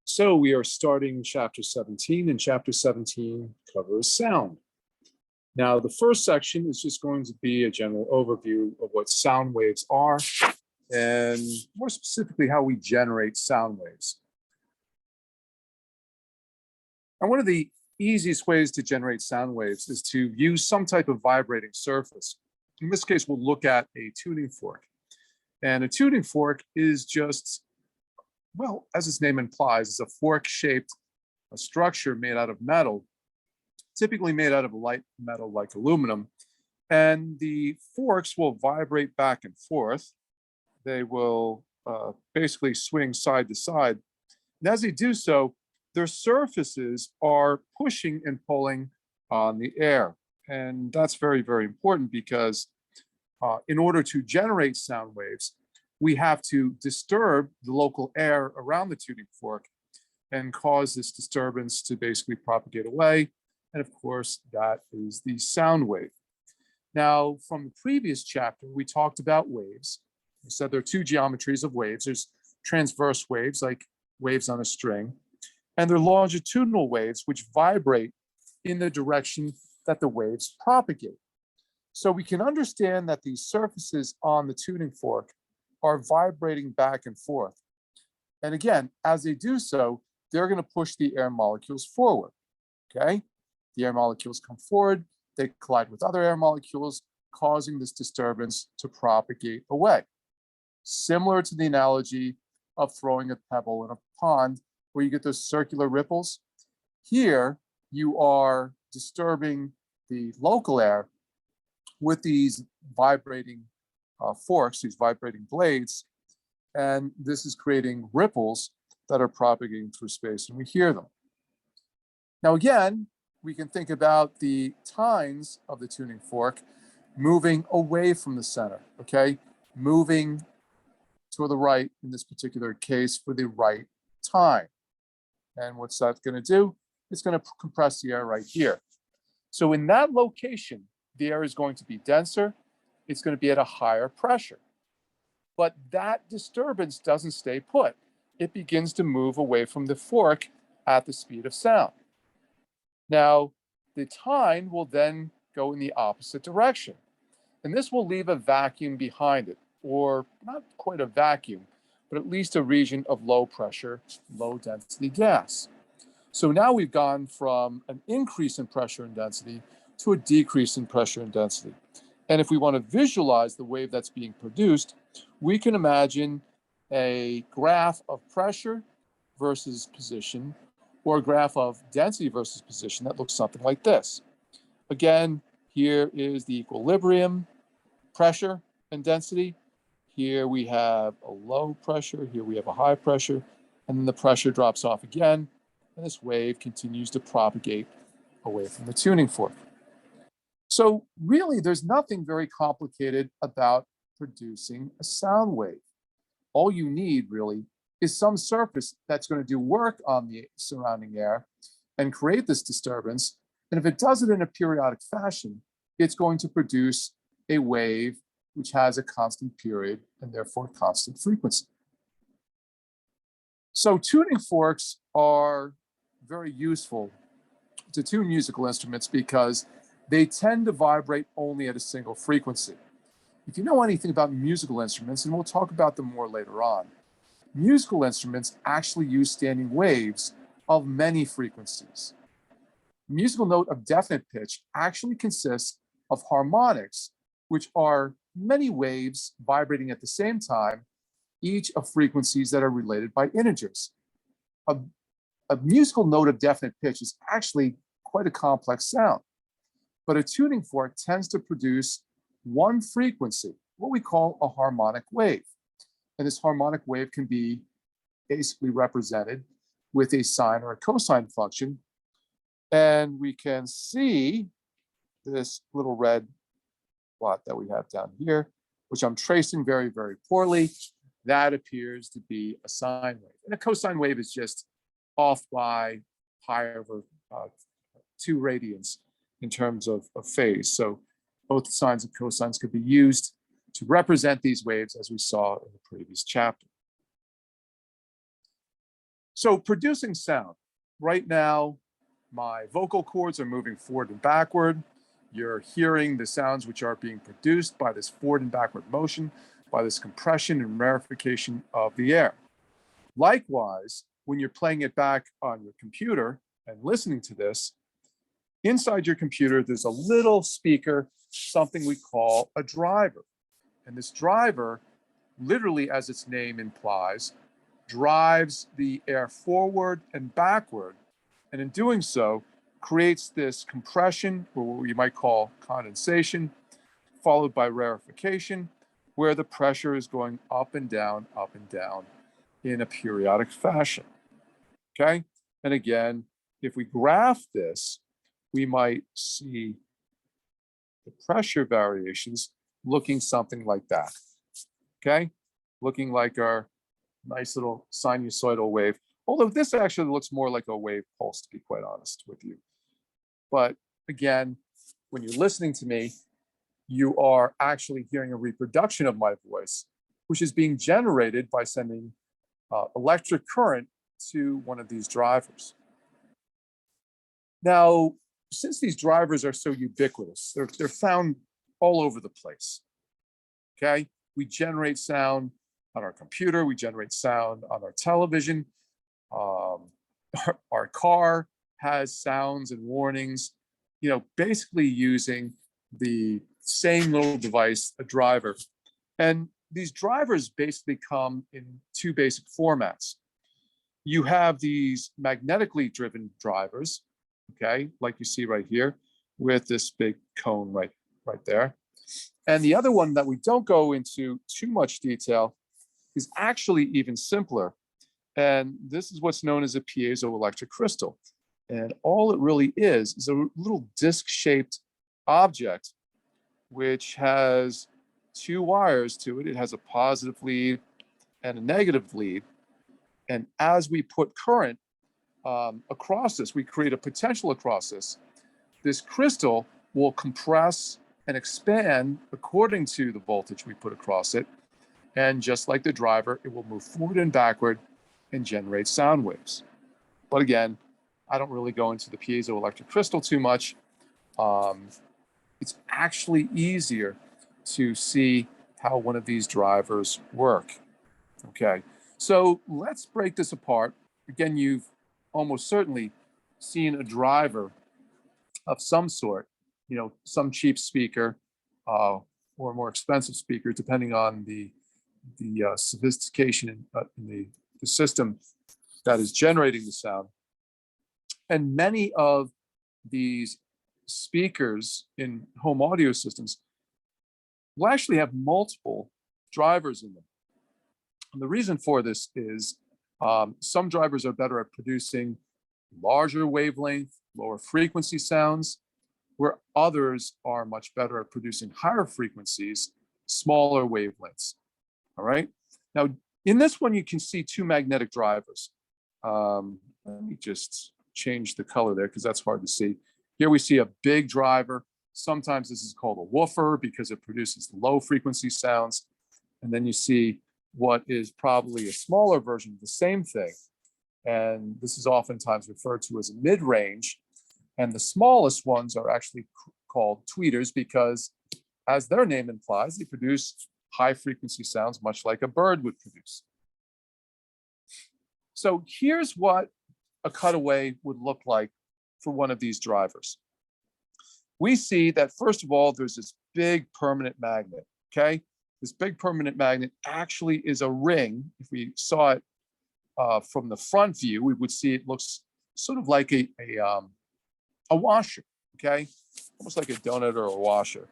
So we are starting chapter 17, and chapter 17 covers sound. Now, the first section is just going to be a general overview of what sound waves are, and more specifically, how we generate sound waves. And one of the easiest ways to generate sound waves is to use some type of vibrating surface. In this case, we'll look at a tuning fork. And a tuning fork is just, well, as its name implies, it's a fork-shaped structure made out of metal, typically made out of a light metal like aluminum. And the forks will vibrate back and forth. They will basically swing side to side. And as they do so, their surfaces are pushing and pulling on the air. And that's very, very important because in order to generate sound waves, we have to disturb the local air around the tuning fork and cause this disturbance to basically propagate away. And of course, that is the sound wave. Now, from the previous chapter, we talked about waves. We said there are two geometries of waves. There's transverse waves, like waves on a string, and there are longitudinal waves, which vibrate in the direction that the waves propagate. So we can understand that these surfaces on the tuning fork are vibrating back and forth. And again, as they do so, they're going to push the air molecules forward, okay? The air molecules come forward, they collide with other air molecules, causing this disturbance to propagate away. Similar to the analogy of throwing a pebble in a pond where you get those circular ripples. Here, you are disturbing the local air with these vibrating forks, these vibrating blades, and this is creating ripples that are propagating through space, and we hear them. Now again, we can think about the tines of the tuning fork moving away from the center, okay? Moving to the right in this particular case for the right tine. And what's that going to do? It's going to compress the air right here. So in that location, the air is going to be denser. It's going to be at a higher pressure. But that disturbance doesn't stay put. It begins to move away from the fork at the speed of sound. Now, the tine will then go in the opposite direction. And this will leave a vacuum behind it, or not quite a vacuum, but at least a region of low pressure, low density gas. So now we've gone from an increase in pressure and density to a decrease in pressure and density. And if we want to visualize the wave that's being produced, we can imagine a graph of pressure versus position, or a graph of density versus position that looks something like this. Again, here is the equilibrium, pressure and density. Here we have a low pressure, here we have a high pressure, and then the pressure drops off again, and this wave continues to propagate away from the tuning fork. So really, there's nothing very complicated about producing a sound wave. All you need really is some surface that's going to do work on the surrounding air and create this disturbance. And if it does it in a periodic fashion, it's going to produce a wave which has a constant period and therefore constant frequency. So tuning forks are very useful to tune musical instruments because they tend to vibrate only at a single frequency. If you know anything about musical instruments, and we'll talk about them more later on, musical instruments actually use standing waves of many frequencies. Musical note of definite pitch actually consists of harmonics, which are many waves vibrating at the same time, each of frequencies that are related by integers. A musical note of definite pitch is actually quite a complex sound, but a tuning fork tends to produce one frequency, what we call a harmonic wave. And this harmonic wave can be basically represented with a sine or a cosine function. And we can see this little red plot that we have down here, which I'm tracing very, very poorly. That appears to be a sine wave. And a cosine wave is just off by pi over 2 radians in terms of phase. So both sines and cosines could be used to represent these waves as we saw in the previous chapter. So producing sound. Right now, my vocal cords are moving forward and backward. You're hearing the sounds which are being produced by this forward and backward motion, by this compression and rarefication of the air. Likewise, when you're playing it back on your computer and listening to this, inside your computer, there's a little speaker, something we call a driver. And this driver, literally as its name implies, drives the air forward and backward. And in doing so, creates this compression, or what you might call condensation, followed by rarefication, where the pressure is going up and down in a periodic fashion. Okay? And again, if we graph this, we might see the pressure variations looking something like that. Okay? Looking like our nice little sinusoidal wave. Although this actually looks more like a wave pulse, to be quite honest with you. But again, when you're listening to me, you are actually hearing a reproduction of my voice, which is being generated by sending electric current to one of these drivers. Now, since these drivers are so ubiquitous, they're found all over the place. Okay, we generate sound on our computer, we generate sound on our television. Our car has sounds and warnings, basically using the same little device, a driver. And these drivers basically come in two basic formats. You have these magnetically driven drivers, okay, like you see right here, with this big cone right there. And the other one that we don't go into too much detail is actually even simpler. And this is what's known as a piezoelectric crystal. And all it really is a little disc-shaped object which has two wires to it. It has a positive lead and a negative lead. And as we put current across this, we create a potential across this. This crystal will compress and expand according to the voltage we put across it. And just like the driver, it will move forward and backward and generate sound waves. But again, I don't really go into the piezoelectric crystal too much. It's actually easier to see how one of these drivers work. Okay, so let's break this apart. Again, you've almost certainly seen a driver of some sort, some cheap speaker or a more expensive speaker, depending on the sophistication in the system that is generating the sound. And many of these speakers in home audio systems will actually have multiple drivers in them. And the reason for this is some drivers are better at producing larger wavelength, lower frequency sounds, where others are much better at producing higher frequencies, smaller wavelengths. All right. Now, in this one, you can see two magnetic drivers. Let me just change the color there because that's hard to see. Here we see a big driver. Sometimes this is called a woofer because it produces low frequency sounds. And then you see what is probably a smaller version of the same thing. And this is oftentimes referred to as a mid-range. And the smallest ones are actually called tweeters because, as their name implies, they produce high frequency sounds much like a bird would produce. So here's what a cutaway would look like for one of these drivers. We see that, first of all, there's this big permanent magnet, okay? This big permanent magnet actually is a ring. If we saw it from the front view, we would see it looks sort of like a washer, okay? Almost like a donut or a washer.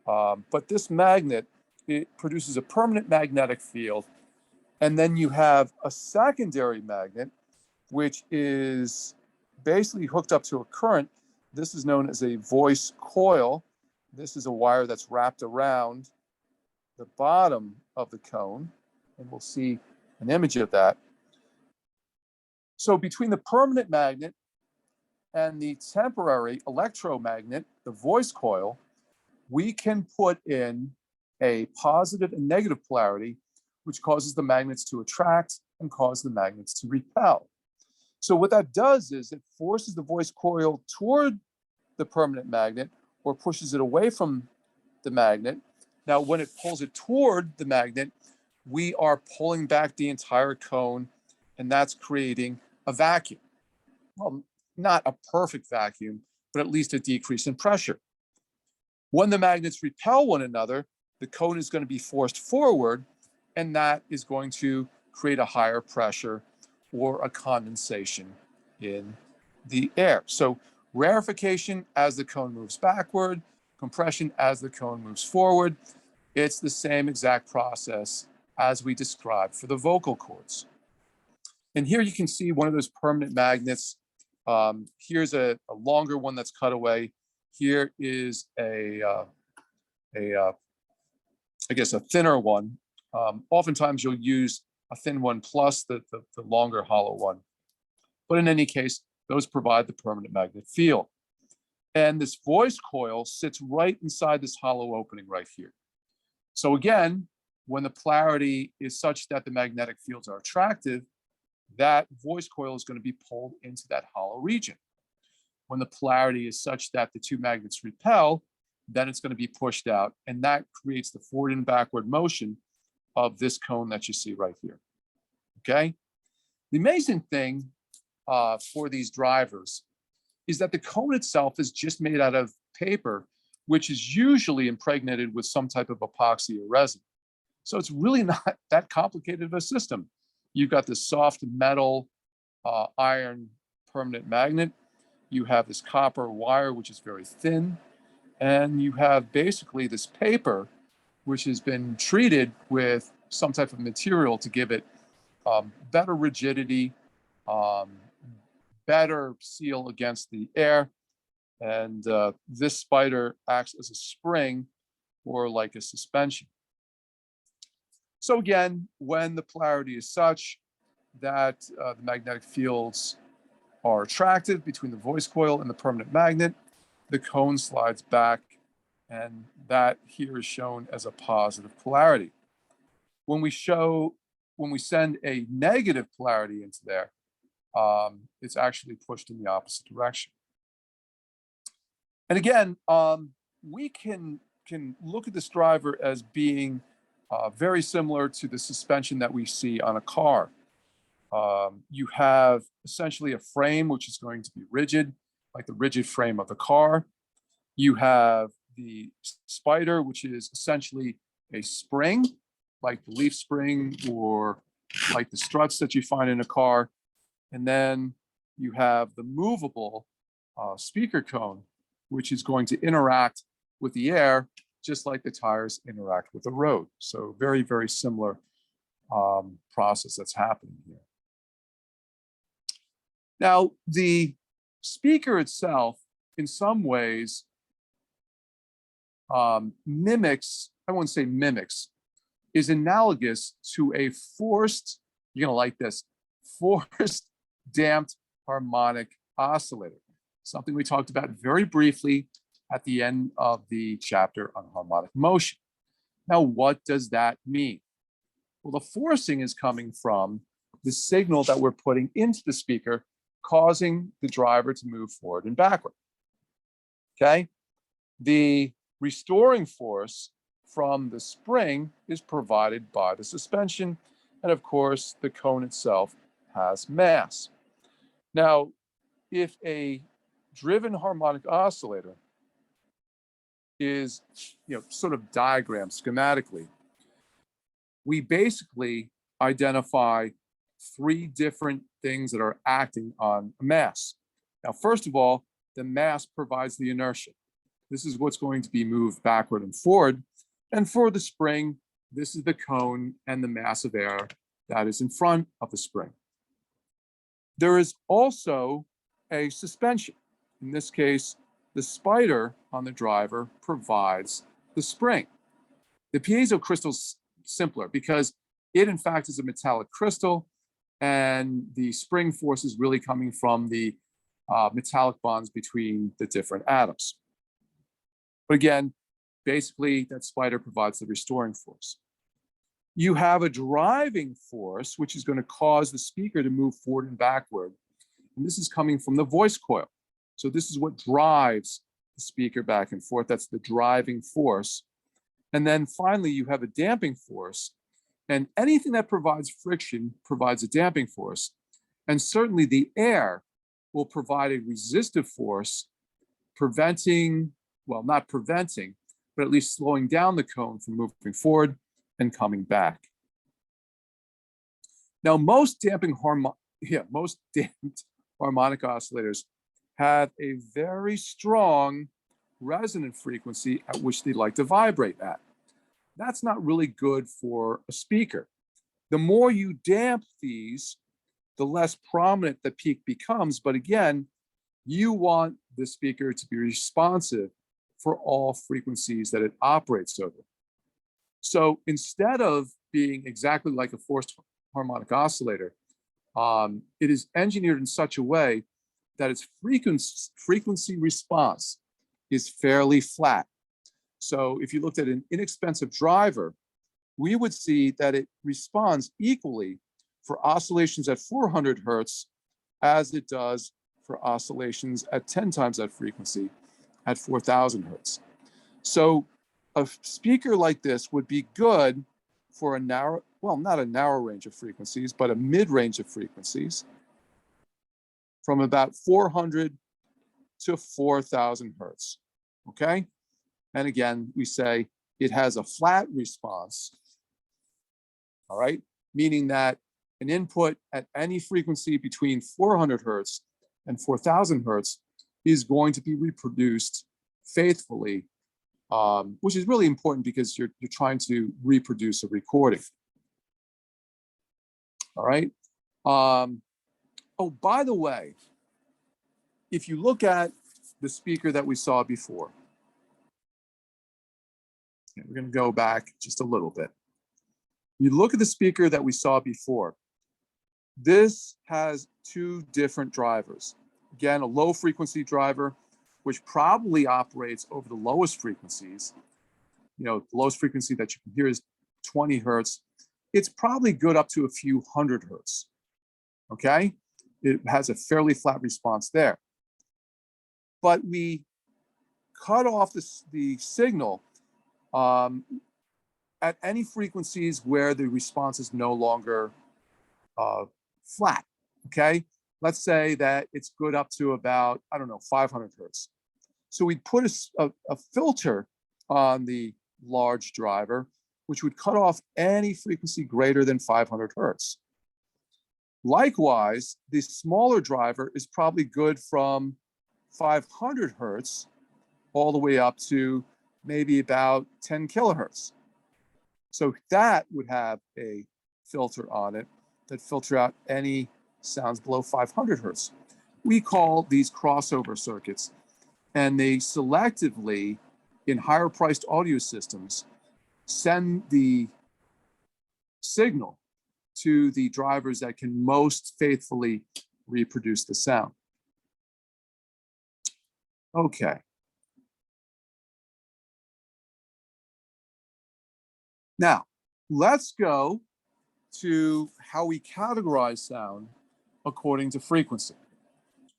But this magnet, it produces a permanent magnetic field. And then you have a secondary magnet, which is basically hooked up to a current. This is known as a voice coil. This is a wire that's wrapped around the bottom of the cone. And we'll see an image of that. So between the permanent magnet and the temporary electromagnet, the voice coil, we can put in a positive and negative polarity, which causes the magnets to attract and cause the magnets to repel. So what that does is it forces the voice coil toward the permanent magnet or pushes it away from the magnet. Now, when it pulls it toward the magnet, we are pulling back the entire cone, and that's creating a vacuum. Well, not a perfect vacuum, but at least a decrease in pressure. When the magnets repel one another, the cone is going to be forced forward, and that is going to create a higher pressure or a condensation in the air. So rarefication as the cone moves backward, compression as the cone moves forward. It's the same exact process as we described for the vocal cords. And here you can see one of those permanent magnets. Here's a longer one that's cut away. Here is I guess a thinner one. Oftentimes you'll use a thin one plus the longer hollow one. But in any case, those provide the permanent magnet field. And this voice coil sits right inside this hollow opening right here. So again, when the polarity is such that the magnetic fields are attractive, that voice coil is going to be pulled into that hollow region. When the polarity is such that the two magnets repel, then it's going to be pushed out, and that creates the forward and backward motion of this cone that you see right here. Okay? The amazing thing for these drivers is that the cone itself is just made out of paper, which is usually impregnated with some type of epoxy or resin. So it's really not that complicated of a system. You've got this soft metal iron permanent magnet. You have this copper wire, which is very thin. And you have basically this paper, which has been treated with some type of material to give it better rigidity, better seal against the air. And this spider acts as a spring or like a suspension. So again, when the polarity is such that the magnetic fields are attractive between the voice coil and the permanent magnet, the cone slides back, and that here is shown as a positive polarity. When we send a negative polarity into there, it's actually pushed in the opposite direction. And again, we can look at this driver as being very similar to the suspension that we see on a car. You have essentially a frame which is going to be rigid, like the rigid frame of the car. You have the spider, which is essentially a spring, like the leaf spring or like the struts that you find in a car. And then you have the movable speaker cone, which is going to interact with the air, just like the tires interact with the road. So very, very similar process that's happening here. Now, the speaker itself, in some ways, mimics, I won't say mimics, is analogous to a forced, you're gonna like this, forced damped harmonic oscillator, something we talked about very briefly at the end of the chapter on harmonic motion. Now, what does that mean? Well, the forcing is coming from the signal that we're putting into the speaker, causing the driver to move forward and backward. Okay? The restoring force from the spring is provided by the suspension, and of course, the cone itself has mass. Now, if a driven harmonic oscillator is, sort of diagrammed schematically, we basically identify three different things that are acting on mass. Now, first of all, the mass provides the inertia. This is what's going to be moved backward and forward. And for the spring, this is the cone and the mass of air that is in front of the spring. There is also a suspension. In this case, the spider on the driver provides the spring. The piezo crystal is simpler because it, in fact, is a metallic crystal, and the spring force is really coming from the metallic bonds between the different atoms. But again, basically, that spider provides the restoring force. You have a driving force, which is going to cause the speaker to move forward and backward. and this is coming from the voice coil. So this is what drives the speaker back and forth. That's the driving force. And then finally, you have a damping force. And anything that provides friction provides a damping force. And certainly the air will provide a resistive force, preventing, well, not preventing, but at least slowing down the cone from moving forward and coming back. Now, most damped harmonic oscillators have a very strong resonant frequency at which they like to vibrate at. That's not really good for a speaker. The more you damp these, the less prominent the peak becomes. But again, you want the speaker to be responsive for all frequencies that it operates over. So instead of being exactly like a forced harmonic oscillator, it is engineered in such a way that its frequency response is fairly flat. So if you looked at an inexpensive driver, we would see that it responds equally for oscillations at 400 hertz as it does for oscillations at 10 times that frequency at 4,000 hertz. So a speaker like this would be good for a narrow, well, not a narrow range of frequencies, but a mid-range of frequencies from about 400 to 4,000 hertz, okay? And again, we say it has a flat response, all right? Meaning that an input at any frequency between 400 hertz and 4,000 hertz is going to be reproduced faithfully, which is really important because you're trying to reproduce a recording. All right. Oh, by the way, if you look at the speaker that we saw before, we're going to go back just a little bit. You look at the speaker that we saw before. This has two different drivers. Again, a low frequency driver, which probably operates over the lowest frequencies. You know, the lowest frequency that you can hear is 20 hertz. It's probably good up to a few hundred hertz, okay? It has a fairly flat response there. But we cut off the signal at any frequencies where the response is no longer flat, okay? Let's say that it's good up to about, I don't know, 500 hertz. So we'd put a filter on the large driver, which would cut off any frequency greater than 500 hertz. Likewise, the smaller driver is probably good from 500 hertz all the way up to maybe about 10 kilohertz. So that would have a filter on it that filter out any sounds below 500 hertz. We call these crossover circuits, and they selectively, in higher priced audio systems, send the signal to the drivers that can most faithfully reproduce the sound. Okay. Now, let's go to how we categorize sound according to frequency.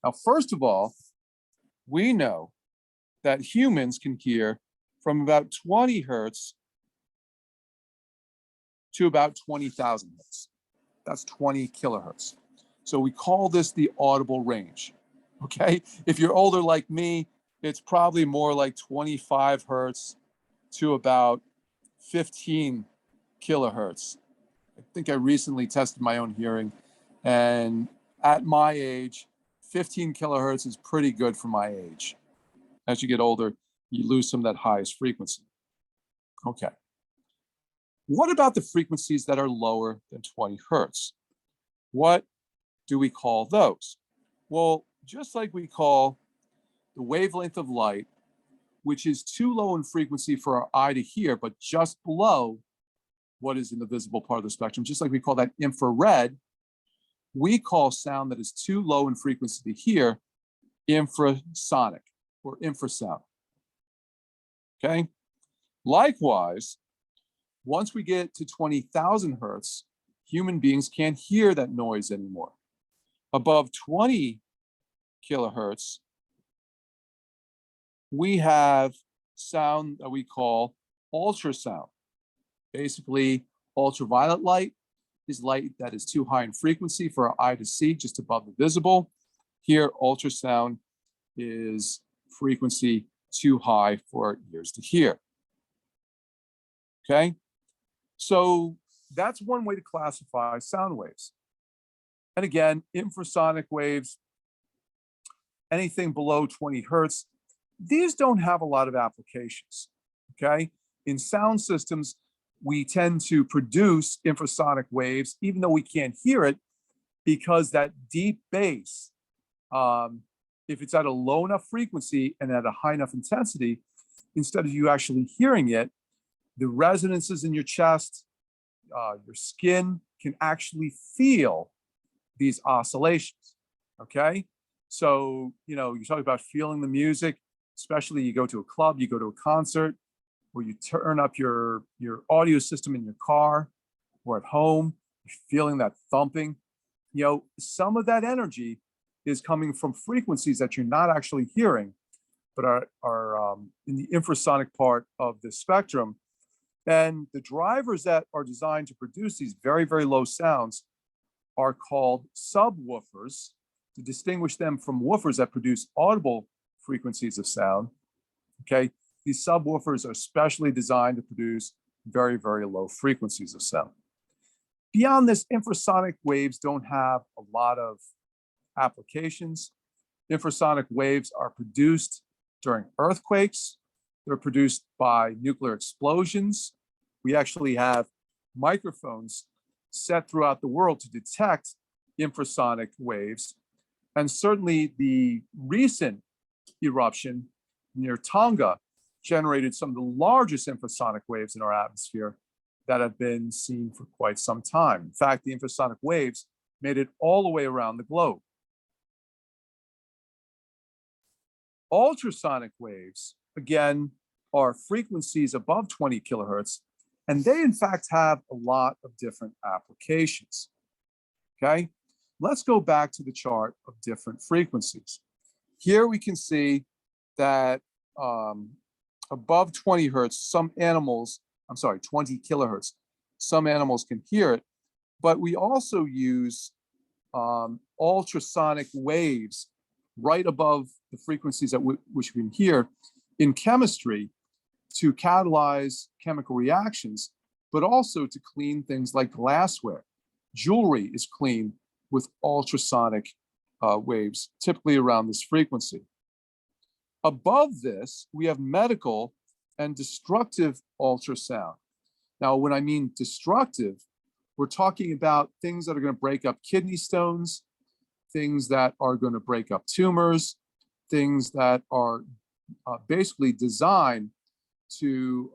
Now, first of all, we know that humans can hear from about 20 hertz to about 20,000 hertz. That's 20 kilohertz. So we call this the audible range, okay? If you're older like me, it's probably more like 25 hertz to about 15 kilohertz. I think I recently tested my own hearing, and at my age, 15 kilohertz is pretty good for my age. As you get older, you lose some of that highest frequency. Okay. What about the frequencies that are lower than 20 hertz? What do we call those? Well, just like we call the wavelength of light, which is too low in frequency for our eye to hear, but just below what is in the visible part of the spectrum, just like we call that infrared, we call sound that is too low in frequency to hear infrasonic or infrasound. Okay? Likewise, once we get to 20,000 hertz, human beings can't hear that noise anymore. Above 20 kilohertz, we have sound that we call ultrasound. Basically, ultraviolet light is light that is too high in frequency for our eye to see, just above the visible. Here, ultrasound is frequency too high for our ears to hear. Okay, so that's one way to classify sound waves. And again, infrasonic waves, anything below 20 hertz, these don't have a lot of applications. Okay, in sound systems, we tend to produce infrasonic waves, even though we can't hear it, because that deep bass, if it's at a low enough frequency and at a high enough intensity, instead of you actually hearing it, the resonances in your chest, your skin can actually feel these oscillations. Okay, so you talk about feeling the music, especially you go to a club, you go to a concert, where you turn up your audio system in your car or at home, you're feeling that thumping. Some of that energy is coming from frequencies that you're not actually hearing, but are in the infrasonic part of the spectrum. And the drivers that are designed to produce these very, very low sounds are called subwoofers, to distinguish them from woofers that produce audible frequencies of sound. Okay, these subwoofers are specially designed to produce very, very low frequencies of sound. Beyond this, infrasonic waves don't have a lot of applications. Infrasonic waves are produced during earthquakes. They're produced by nuclear explosions. We actually have microphones set throughout the world to detect infrasonic waves. And certainly the recent eruption near Tonga generated some of the largest infrasonic waves in our atmosphere that have been seen for quite some time. In fact, the infrasonic waves made it all the way around the globe. Ultrasonic waves, again, are frequencies above 20 kilohertz, and they in fact have a lot of different applications. Okay, let's go back to the chart of different frequencies. Here we can see that above 20 hertz, 20 kilohertz, some animals can hear it, but we also use ultrasonic waves right above the frequencies at which we can hear in chemistry to catalyze chemical reactions, but also to clean things like glassware. Jewelry is cleaned with ultrasonic waves, typically around this frequency. Above this, we have medical and destructive ultrasound. Now, when I mean destructive, we're talking about things that are going to break up kidney stones, things that are going to break up tumors, things that are basically designed to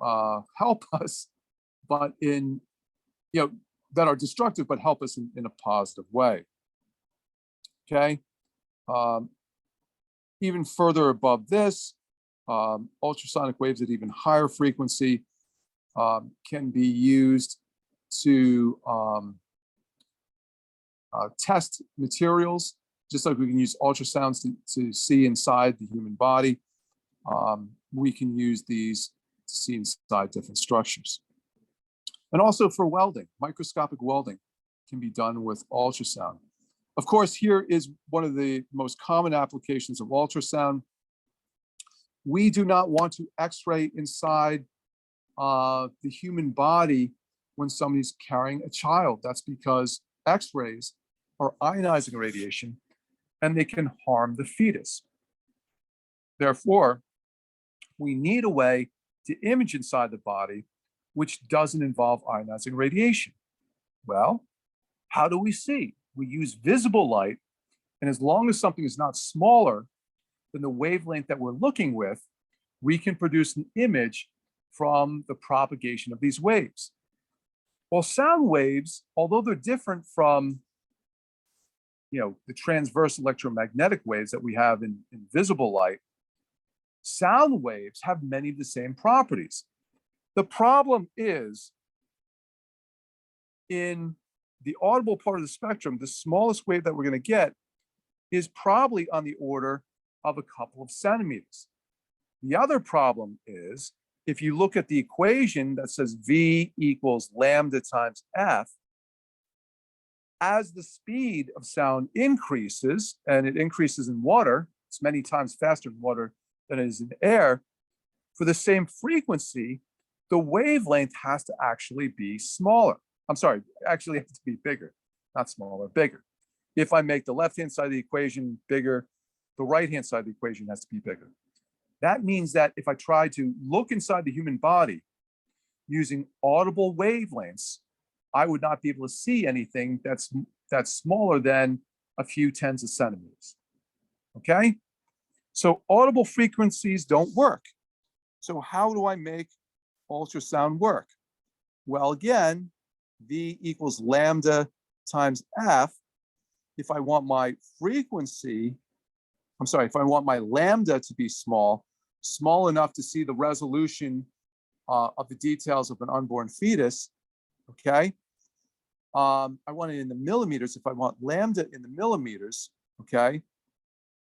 help us, but that are destructive, but help us in a positive way. Okay. Even further above this, ultrasonic waves at even higher frequency can be used to test materials, just like we can use ultrasounds to see inside the human body. We can use these to see inside different structures. And also for welding, microscopic welding can be done with ultrasound. Of course, here is one of the most common applications of ultrasound. We do not want to X-ray inside the human body when somebody's carrying a child. That's because X-rays are ionizing radiation and they can harm the fetus. Therefore, we need a way to image inside the body which doesn't involve ionizing radiation. Well, how do we see? We use visible light, and as long as something is not smaller than the wavelength that we're looking with, we can produce an image from the propagation of these waves. Well, sound waves, although they're different from the transverse electromagnetic waves that we have in visible light, sound waves have many of the same properties. The problem is in the audible part of the spectrum, the smallest wave that we're going to get is probably on the order of a couple of centimeters. The other problem is, if you look at the equation that says V equals lambda times F, as the speed of sound increases, and it increases in water, it's many times faster in water than it is in air, for the same frequency, the wavelength has to actually be smaller. I'm sorry, actually has to be bigger, not smaller, bigger. If I make the left-hand side of the equation bigger, the right-hand side of the equation has to be bigger. That means that if I try to look inside the human body using audible wavelengths, I would not be able to see anything that's smaller than a few tens of centimeters. Okay? So audible frequencies don't work. So how do I make ultrasound work? Well, again, V equals lambda times F. If I want my frequency, if I want my lambda to be small enough to see the resolution of the details of an unborn fetus, okay? I want it in the millimeters. If I want lambda in the millimeters, okay,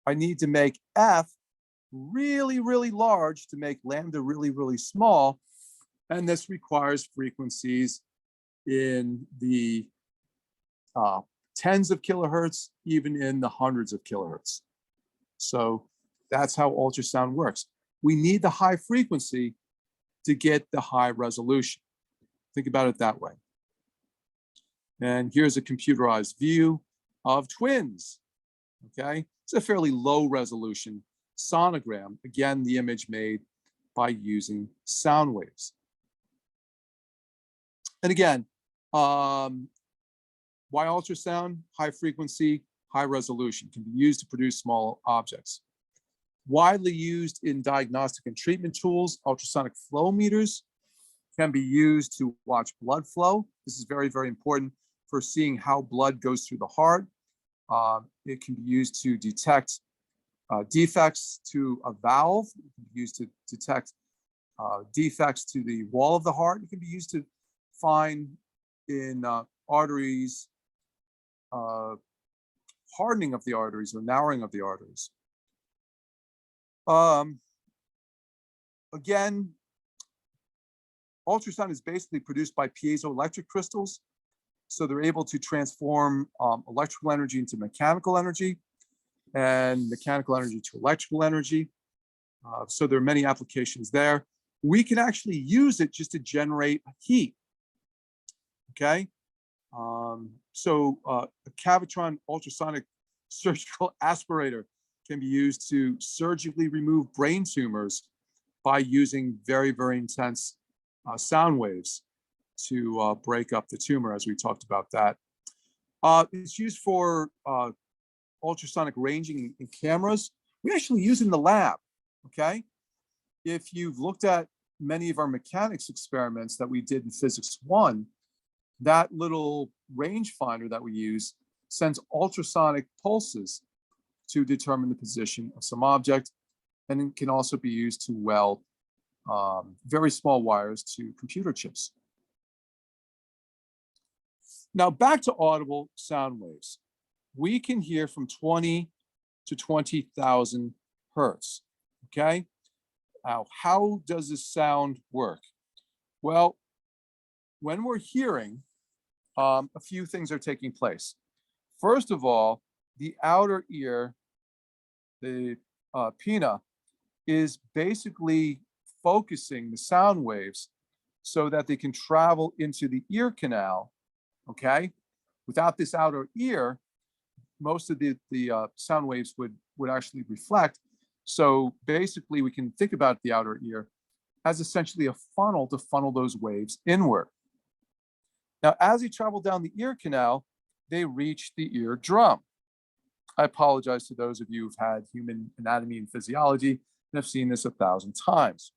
I need to make F really, really large to make lambda really, really small. And this requires frequencies in the tens of kilohertz, even in the hundreds of kilohertz. So that's how ultrasound works. We need the high frequency to get the high resolution. Think about it that way. And here's a computerized view of twins. Okay, it's a fairly low resolution sonogram. Again, the image made by using sound waves. And again, why ultrasound? High frequency, high resolution, can be used to produce small objects. Widely used in diagnostic and treatment tools, ultrasonic flow meters can be used to watch blood flow. This is very, very important for seeing how blood goes through the heart. It can be used to detect defects to a valve. It can be used to detect defects to the wall of the heart. It can be used to find in arteries, hardening of the arteries or narrowing of the arteries. Again, ultrasound is basically produced by piezoelectric crystals. So they're able to transform electrical energy into mechanical energy and mechanical energy to electrical energy. So there are many applications there. We can actually use it just to generate heat. Okay. So a Cavitron ultrasonic surgical aspirator can be used to surgically remove brain tumors by using very, very intense sound waves to break up the tumor, as we talked about that. It's used for ultrasonic ranging in cameras. We actually use it in the lab, okay? If you've looked at many of our mechanics experiments that we did in Physics 1, that little rangefinder that we use sends ultrasonic pulses to determine the position of some object, and it can also be used to weld very small wires to computer chips. Now back to audible sound waves. We can hear from 20 to 20,000 hertz, okay? Now, how does this sound work? Well, when we're hearing, a few things are taking place. First of all, the outer ear, the pinna, is basically focusing the sound waves so that they can travel into the ear canal, okay? Without this outer ear, most of the sound waves would actually reflect. So basically, we can think about the outer ear as essentially a funnel to funnel those waves inward. Now, as they travel down the ear canal, they reach the eardrum. I apologize to those of you who've had human anatomy and physiology and have seen this 1,000 times.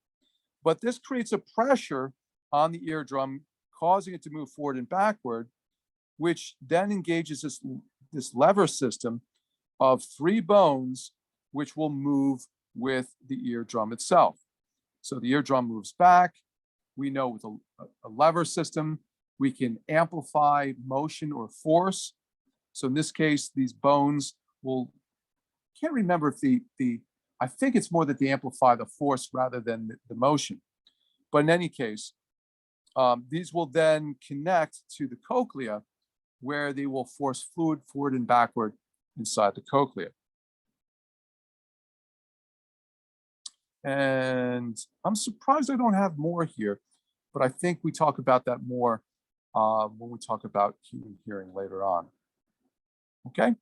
But this creates a pressure on the eardrum, causing it to move forward and backward, which then engages this lever system of 3 bones, which will move with the eardrum itself. So the eardrum moves back. We know with a lever system, we can amplify motion or force. So in this case, these bones will can't remember if I think it's more that they amplify the force rather than the motion. But in any case, these will then connect to the cochlea, where they will force fluid forward and backward inside the cochlea. And I'm surprised I don't have more here, but I think we talk about that more when we talk about human hearing later on. Okay.